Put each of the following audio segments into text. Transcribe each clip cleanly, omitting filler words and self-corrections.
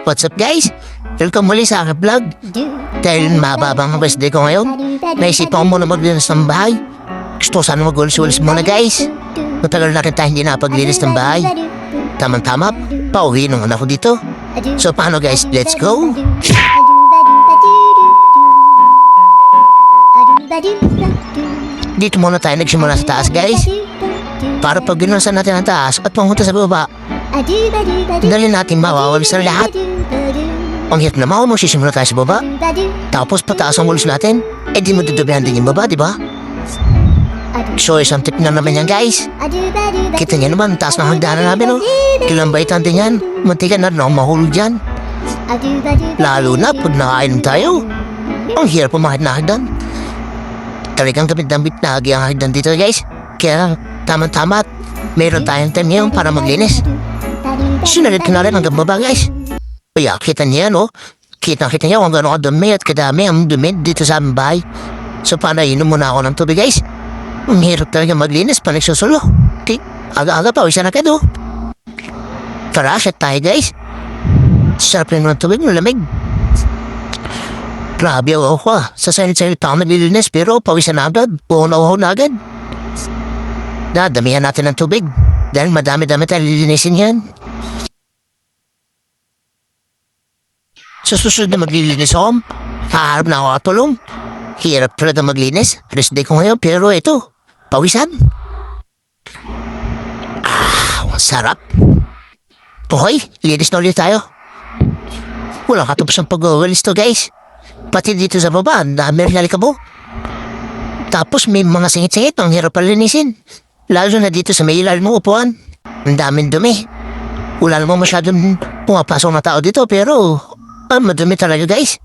What's up guys? Welcome muli sa aking vlog. Dahil mababang ang birthday ko ngayon, naisipan ko muna maglinis ng bahay. Gusto sana mag-ulis-ulis muna guys. Matagal na rin tayo hindi napaglinis ng bahay. Tamang-tama, pauwi naman ako dito. So paano guys, let's go! Dito muna tayo nagsimula sa taas guys. Para pag ginunasan natin ang taas at pumunta sa baba, dali natin mawawalis na lahat. Ang hirap naman kung magsisimula tayo sa baba, tapos pataas ang ulis natin, di mo dudubihan din yung baba, di ba? So isang tip na naman yan guys. Kita niya naman, taas na hagdanan namin oh. Kilambaitan din yan, mantika na rin ako mahulog dyan. Lalo na pag nakainom tayo, ang hirap pumakit na hagdan. Talagang damit-damit na hagi ang hagdan dito guys. Kaya tama-tama, meron tayong time ngayon para maglinis. Sinalit ko na rin hanggang baba guys. Kaya kita niya no, kita niya kung gano'n kadumi at kadami ang dumi dito sa aming bahay. So paano inom muna ako ng tubig guys. Ang hirap talaga maglinis pa nagsusulo. Aga-aga pa, isa na kayo. Tara, set tayo guys. Sarap rin ng tubig, malamig. Grabe ako ah. Sa salit-salit ako naglilinis pero pawisan na agad. Buho na agad. Dadamihan natin ng tubig. Dahil madami-dami tayo lilinisin yan. Sa susunod na maglilinis ako, haharap na ako katulong. Hirap talaga maglinis. Rest day ko ngayon pero ito, pawisan. Sarap. Hoy, linis na ulit tayo. Walang katapos ang pag-uwalis to guys. Pati dito sa baba, dami rin nalikabo. Tapos may mga singit-singit, ang hirap palinisin. Lalo na dito sa may ilalim ng upuan. Ang daming dumi. Wala namang masyadong pumapasok na tao dito pero madumi talaga guys.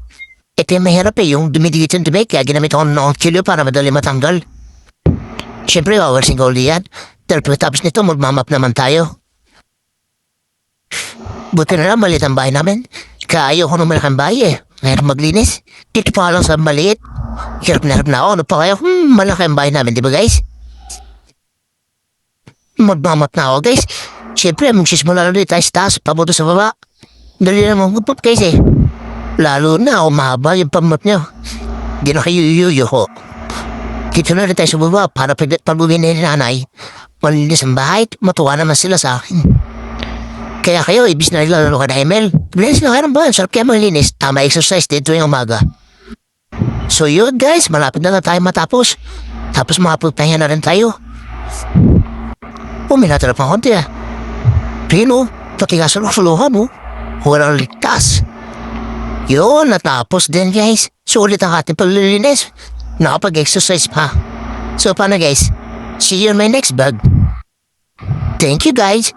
Ito yung mahirap yung dumi dito yung dumi kaya ginamit ako ng kilyo para madali matanggal. Siyempre, wawasin ko ulit yan. Dahil pagkatapos nito, magmamap naman tayo. Buti na lang, maliit ang bahay namin. Kaya ayaw ko ng malaking bahay Ngayon maglinis. Dito pa lang sa maliit. Hirap na ako. Ano pa kayo? Malaki ang bahay namin, di ba guys? Magmamap na ako guys. Siyempre, magsisimula na ulit tayo sa taas, pabuto sa baba. Dali na mga pop guys Lalo na umahaba yung pamap nyo. Di na kayo yuyuyo ko. Dito na rin tayo sa baba para pag bumili ni nanay, malinis ang bahay, matuwa naman sila sa akin. Kaya kayo, ibis na naglalaro ka na ML. Bilinis na kayo ng bahay, sarap kaya malinis. Tama exercise dito yung umaga. So yun guys, malapit na tayo matapos. Tapos makapagpahinga na rin tayo. Minatarap ang konti Pino, pakikasalok-suluhan mo. Walang ligtas. Yun, natapos din guys. Sulit ang ating paglilinis. Nakapag-exercise pa. So paano guys? See you in my next vlog. Thank you guys.